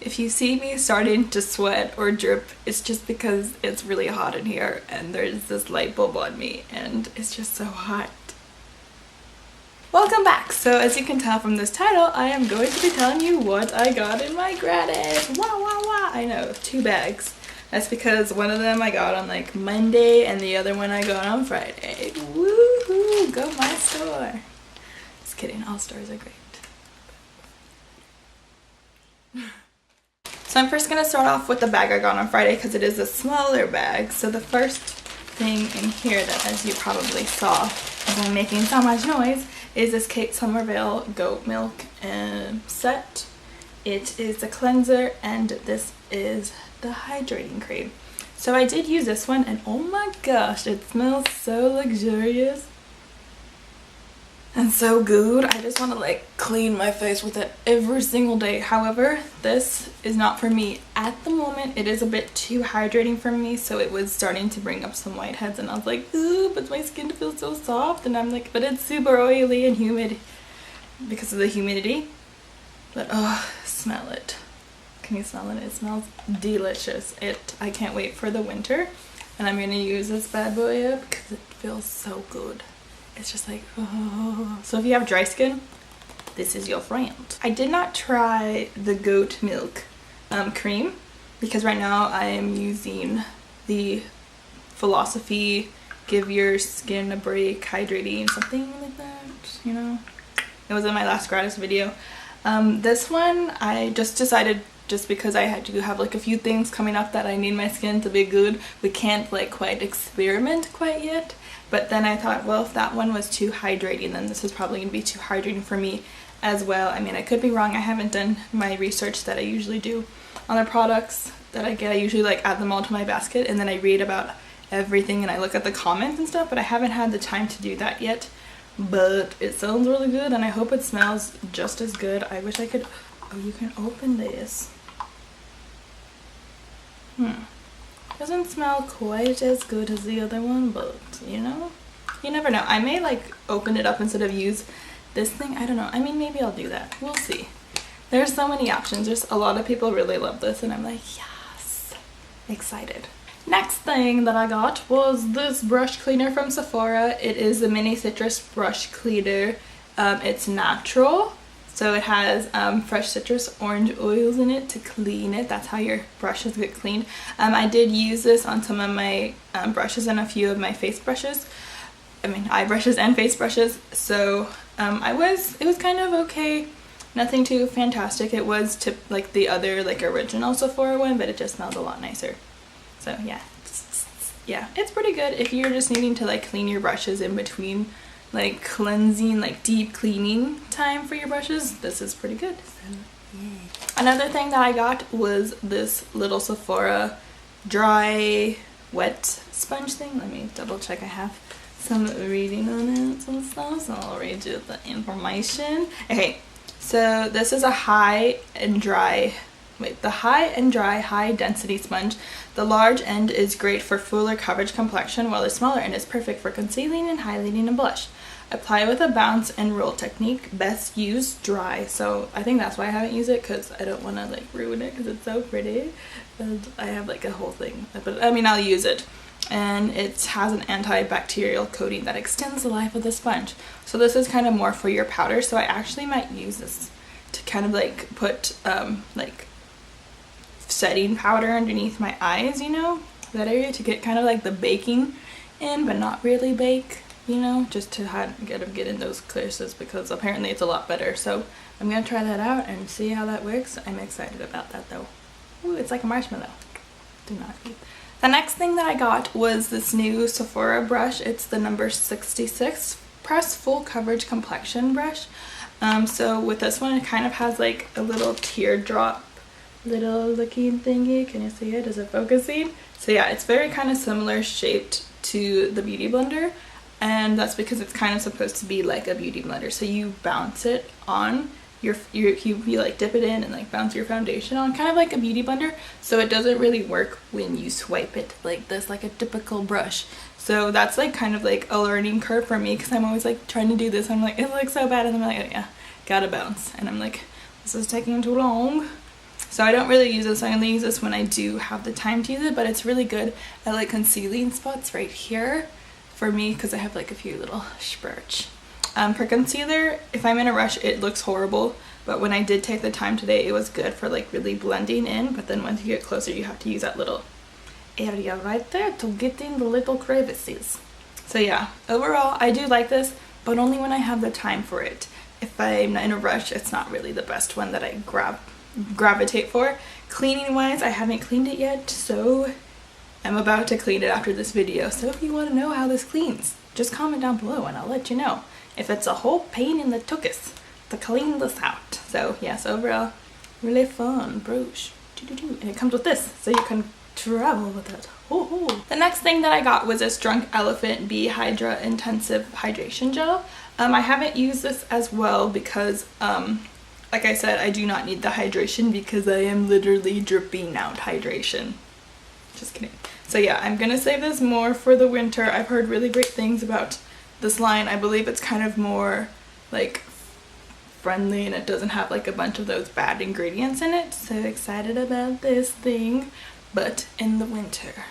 if you see me starting to sweat or drip, it's just because it's really hot in here and there's this light bulb on me and it's just so hot. Welcome back. So as you can tell from this title, I am going to be telling you what I got in my Gratis. Wow, wow, wow. I know, 2 bags. That's because one of them I got on like Monday and the other one I got on Friday. Woohoo, go my store. Just kidding, all stores are great. So I'm first going to start off with the bag I got on Friday because it is a smaller bag. So the first thing in here that, as you probably saw as I'm making so much noise, is this Kate Somerville goat milk set. It is the cleanser and this is the hydrating cream. So I did use this one and oh my gosh, it smells so luxurious and so good. I just want to like clean my face with it every single day. However, this is not for me at the moment. It is a bit too hydrating for me, so it was starting to bring up some whiteheads and I was like, ooh, but my skin feels so soft, and I'm like, but it's super oily and humid because of the humidity. But oh, smell it. Can you smell it? It smells delicious. I can't wait for the winter and I'm gonna use this bad boy up because it feels so good. It's just like, oh. So if you have dry skin, this is your friend. I did not try the goat milk cream because right now I am using the Philosophy Give Your Skin a Break Hydrating, something like that, you know. It was in my last Gratis video. This one I just decided, just because I do have like a few things coming up that I need my skin to be good. We can't like quite experiment quite yet. But then I thought, well, if that one was too hydrating, then this is probably going to be too hydrating for me as well. I mean, I could be wrong. I haven't done my research that I usually do on the products that I get. I usually like add them all to my basket and then I read about everything and I look at the comments and stuff, but I haven't had the time to do that yet. But it sounds really good and I hope it smells just as good. I wish I could... Oh, you can open this. Doesn't smell quite as good as the other one, but you know, you never know. I may like open it up instead of use this thing. I don't know. I mean, maybe I'll do that. We'll see. There's so many options. There's a lot of people really love this and I'm like, yes, excited. Next thing that I got was this brush cleaner from Sephora. It is the mini citrus brush cleaner. It's natural. So it has fresh citrus orange oils in it to clean it. That's how your brushes get cleaned. I did use this on some of my brushes and a few of my face brushes. I mean eye brushes and face brushes. So it was kind of okay. Nothing too fantastic. It was like the other like original Sephora one, but it just smells a lot nicer. So yeah. Yeah, it's pretty good if you're just needing to like clean your brushes in between like cleansing, like deep cleaning time for your brushes. This is pretty good. So, yeah. Another thing that I got was this little Sephora dry wet sponge thing. Let me double check. I have some reading on it and stuff, so I'll read you the information. Okay, so this is a high and dry high density sponge. The large end is great for fuller coverage complexion, while the smaller end is perfect for concealing and highlighting and blush. Apply with a bounce and roll technique. Best used dry. So I think that's why I haven't used it, because I don't want to like ruin it because it's so pretty. And I have like a whole thing, but I mean I'll use it. And it has an antibacterial coating that extends the life of the sponge. So this is kind of more for your powder. So I actually might use this to kind of like put like setting powder underneath my eyes, you know, that area, to get kind of like the baking in but not really bake, you know, just to get in those places, because apparently it's a lot better. So I'm gonna try that out and see how that works. I'm excited about that though. Ooh, it's like a marshmallow. Do not eat. The next thing that I got was this new Sephora brush. It's the number 66 Press Full Coverage Complexion brush. So with this one, it kind of has like a little teardrop little looking thingy. Can you see it? Is it focusing? So yeah, it's very kind of similar shaped to the Beauty Blender, and that's because it's kind of supposed to be like a Beauty Blender. So you bounce it on you like dip it in and like bounce your foundation on, kind of like a Beauty Blender. So it doesn't really work when you swipe it like this, like a typical brush. So that's like kind of like a learning curve for me, because I'm always like trying to do this. I'm like, it looks so bad, and I'm like, oh yeah, gotta bounce, and I'm like, this is taking too long. So I don't really use this. I only use this when I do have the time to use it, but it's really good at like concealing spots right here for me because I have like a few little spurts. For concealer, if I'm in a rush, it looks horrible, but when I did take the time today, it was good for like really blending in. But then once you get closer, you have to use that little area right there to get in the little crevices. So yeah, overall I do like this, but only when I have the time for it. If I'm not in a rush, it's not really the best one that I gravitate for. Cleaning wise, I haven't cleaned it yet, so I'm about to clean it after this video. So if you want to know how this cleans, just comment down below and I'll let you know. If it's a whole pain in the tuchus to clean this out. So yes, overall, really fun brush. And it comes with this, so you can travel with it. The next thing that I got was this Drunk Elephant Hydra Intensive Hydration Gel. I haven't used this as well because, like I said, I do not need the hydration because I am literally dripping out hydration. Just kidding. So yeah, I'm gonna save this more for the winter. I've heard really great things about this line. I believe it's kind of more like friendly and it doesn't have like a bunch of those bad ingredients in it. So excited about this thing. But in the winter,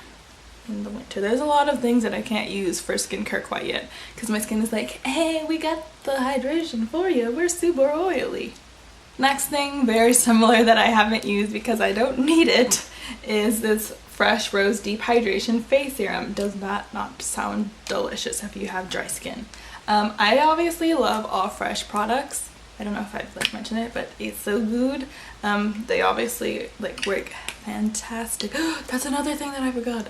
there's a lot of things that I can't use for skincare quite yet because my skin is like, hey, we got the hydration for you, we're super oily. Next thing, very similar, that I haven't used because I don't need it, is this Fresh Rose Deep Hydration Face Serum. Does that not sound delicious if you have dry skin? I obviously love all Fresh products. I don't know if I've like mentioned it, but it's so good. They obviously like work fantastic. That's another thing that I forgot.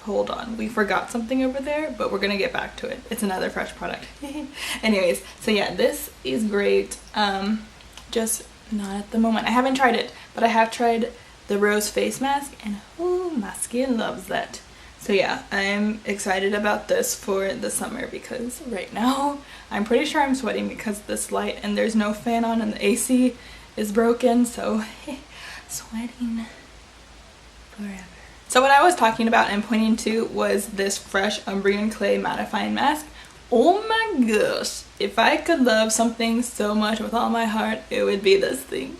Hold on, we forgot something over there, but we're gonna get back to it. It's another Fresh product. Anyways, so yeah, this is great. Just not at the moment. I haven't tried it, but I have tried the Rose Face Mask, and oh, my skin loves that. So yeah, I'm excited about this for the summer because right now I'm pretty sure I'm sweating because of this light and there's no fan on and the AC is broken, so sweating forever. So what I was talking about and pointing to was this Fresh Umbrian Clay Mattifying Mask. Oh my gosh, if I could love something so much with all my heart, it would be this thing.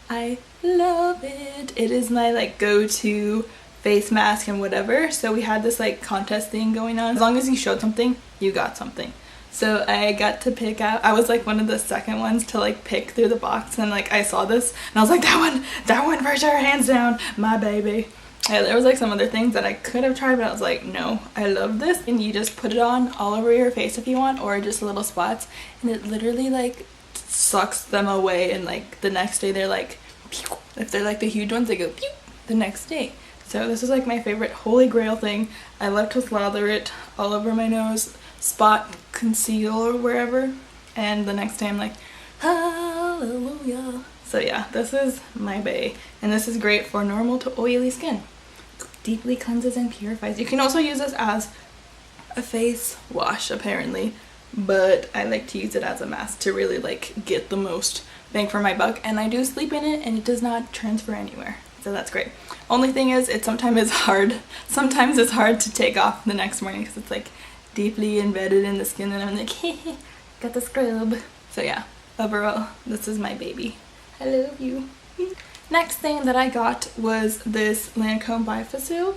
I love it. It is my like go-to face mask and whatever. So we had this like contest thing going on. As long as you showed something, you got something. So I got to pick out, I was like one of the second ones to like pick through the box, and like I saw this and I was like, that one for sure, hands down, my baby. Yeah, there was like some other things that I could have tried, but I was like, no, I love this. And you just put it on all over your face if you want, or just little spots, and it literally like sucks them away, and like the next day they're like pew. If they're like the huge ones, they go pew the next day. So this is like my favorite holy grail thing. I love to slather it all over my nose, spot, conceal, or wherever, and the next day I'm like, hallelujah. So yeah, this is my bae, and this is great for normal to oily skin. Deeply cleanses and purifies. You can also use this as a face wash apparently, but I like to use it as a mask to really like get the most bang for my buck, and I do sleep in it and it does not transfer anywhere, so that's great. Only thing is, it sometimes it's hard to take off the next morning because it's like deeply embedded in the skin, and I'm like, got the scrub. So yeah, overall this is my baby. I love you. Next thing that I got was this Lancome Bi-facil,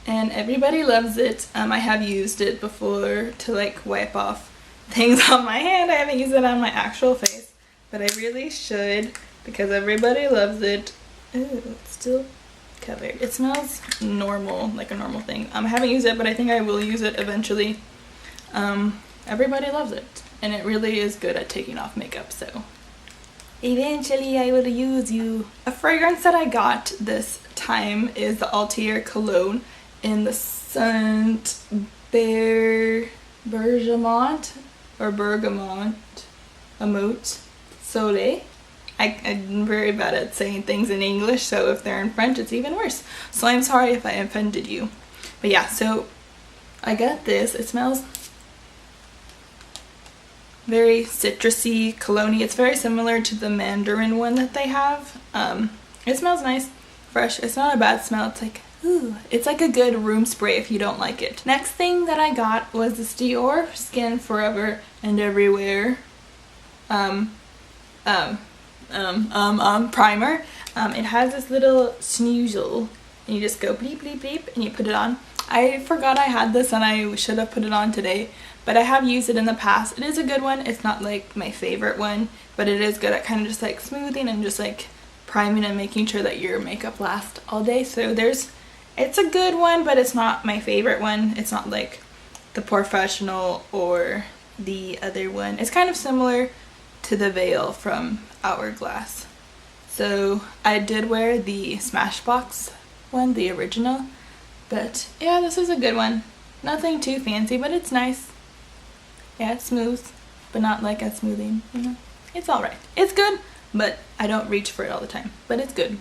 and everybody loves it. I have used it before to like wipe off things on my hand. I haven't used it on my actual face, but I really should because everybody loves it. Ooh, it's still covered. It smells normal, like a normal thing. I haven't used it, but I think I will use it eventually. Everybody loves it, and it really is good at taking off makeup, so eventually I will use you. A fragrance that I got this time is the Atelier Cologne in the scent Bergamote Soleil. I'm very bad at saying things in English, so if they're in French it's even worse. So I'm sorry if I offended you. But yeah, so I got this. It smells very citrusy, cologne-y. It's very similar to the Mandarin one that they have. It smells nice, fresh. It's not a bad smell. It's like, ooh, it's like a good room spray if you don't like it. Next thing that I got was this Dior Skin Forever and Everywhere primer. It has this little snoozle, and you just go bleep bleep bleep and you put it on. I forgot I had this and I should have put it on today, but I have used it in the past. It is a good one. It's not like my favorite one, but it is good at kind of just like smoothing and just like priming and making sure that your makeup lasts all day. So it's a good one, but it's not my favorite one. It's not like the Professional or the other one. It's kind of similar to the Veil from Hourglass. So I did wear the Smashbox one, the original, but yeah, this is a good one. Nothing too fancy, but it's nice. Yeah, it's smooth, but not like a smoothing, you know. It's alright. It's good, but I don't reach for it all the time, but it's good.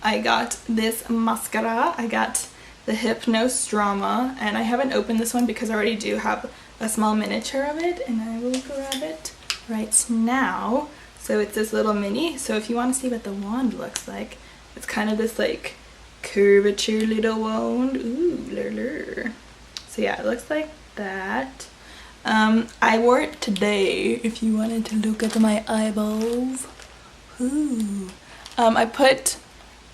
I got this mascara. I got the Hypnose Drama, and I haven't opened this one because I already do have a small miniature of it, and I will grab it right now. So it's this little mini, so if you want to see what the wand looks like, it's kind of this like curvature little wand. Ooh, lur. So yeah, it looks like that. I wore it today if you wanted to look at my eyeballs. Ooh. I put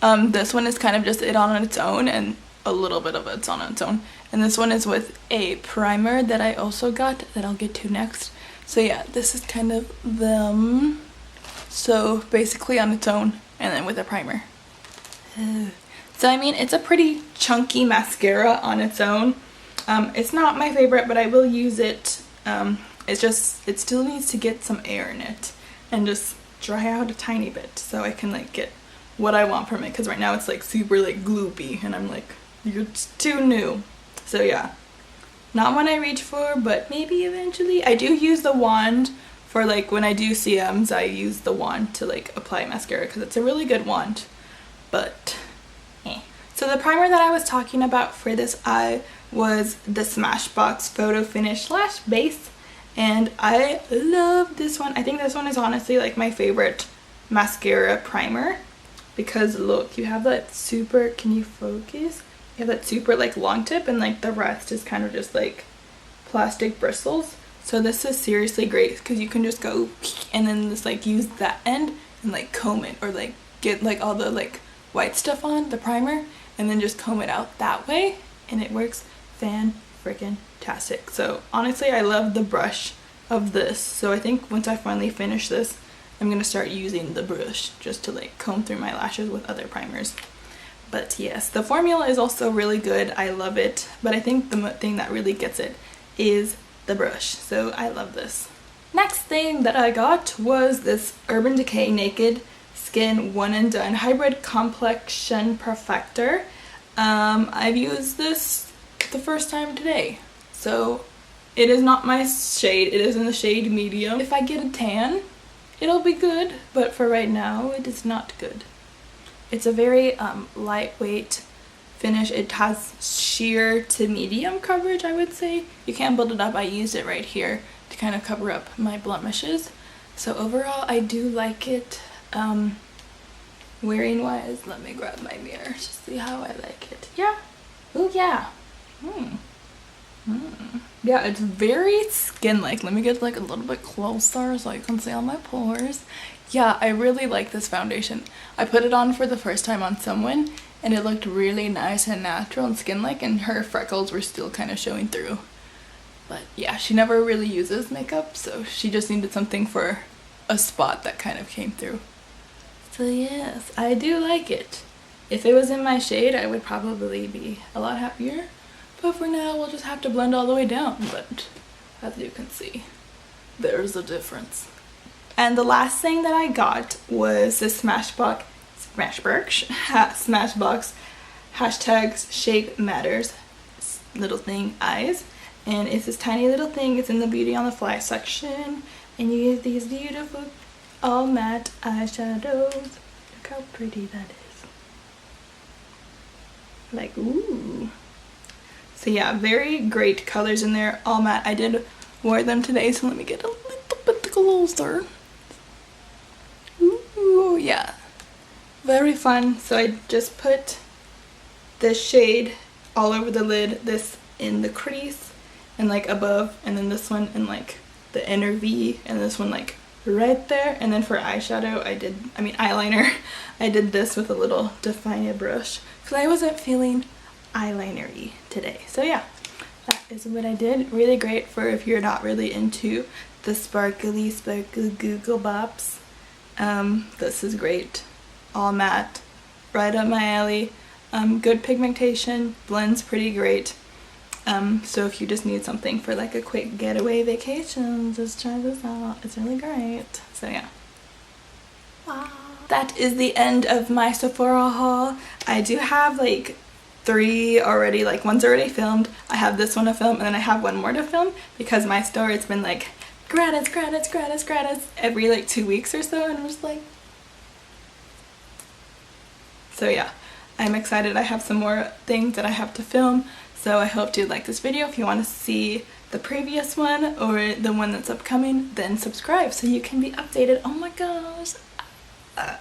this one is kind of just it on its own, and a little bit of it's on its own, and this one is with a primer that I also got that I'll get to next. So yeah, this is kind of them. So basically on its own and then with a primer. So I mean, it's a pretty chunky mascara on its own. It's not my favorite, but I will use it. It still needs to get some air in it and just dry out a tiny bit so I can like get what I want from it, because right now it's like super like gloopy and I'm like, you're too new. So yeah, not one I reach for, but maybe eventually. I do use the wand for like when I do CMs. I use the wand to like apply mascara because it's a really good wand, but So the primer that I was talking about for this eye was the Smashbox Photo Finish Lash Base, and I love this one. I think this one is honestly like my favorite mascara primer, because look, you have that super, can you focus? You have that super like long tip, and like the rest is kind of just like plastic bristles. So this is seriously great because you can just go and then just like use that end and like comb it, or like get like all the like white stuff on the primer and then just comb it out that way, and it works fan-freaking-tastic. So honestly, I love the brush of this. So I think once I finally finish this, I'm gonna start using the brush just to like comb through my lashes with other primers. But yes, the formula is also really good. I love it, but I think the thing that really gets it is the brush. So I love this. Next thing that I got was this Urban Decay Naked Skin One and Done Hybrid Complexion Perfector. I've used this the first time today. So it is not my shade. It is in the shade medium. If I get a tan, it'll be good, but for right now, it is not good. It's a very lightweight finish. It has sheer to medium coverage, I would say. You can build it up. I used it right here to kind of cover up my blemishes. So overall, I do like it. Wearing wise, let me grab my mirror to see how I like it. Yeah. Oh yeah. Yeah, it's very skin-like. Let me get like a little bit closer so you can see all my pores. Yeah, I really like this foundation. I put it on for the first time on someone, and it looked really nice and natural and skin-like, and her freckles were still kind of showing through. But yeah, she never really uses makeup, so she just needed something for a spot that kind of came through. So yes, I do like it. If it was in my shade, I would probably be a lot happier. But for now, we'll just have to blend all the way down. But as you can see, there's a difference. And the last thing that I got was the Smashbox hashtags Shape Matters little thing eyes. And it's this tiny little thing. It's in the Beauty on the Fly section. And you get these beautiful all matte eyeshadows. Look how pretty that is. Like, ooh. So yeah, very great colors in there, all matte. I did wear them today, so let me get a little bit closer. Ooh, yeah. Very fun. So I just put this shade all over the lid, this in the crease and like above, and then this one in like the inner V, and this one like right there. And then for eyeshadow, eyeliner, I did this with a little definer brush because I wasn't feeling eyeliner-y today. So yeah, that is what I did. Really great for if you're not really into the sparkly Google Bops. This is great. All matte, right up my alley. Good pigmentation, blends pretty great. So if you just need something for like a quick getaway vacation, just try this out. It's really great. So yeah. Wow. That is the end of my Sephora haul. I do have like 3 already, like one's already filmed. I have this one to film, and then I have one more to film because my store, it's been like gratis every like 2 weeks or so, and I'm just like, so yeah, I'm excited. I have some more things that I have to film. So I hope you like this video. If you want to see the previous one or the one that's upcoming, then subscribe so you can be updated. Oh my gosh.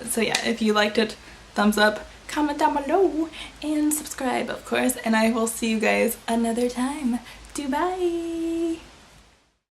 So yeah, if you liked it, thumbs up, comment down below, and subscribe, of course. And I will see you guys another time. Bye.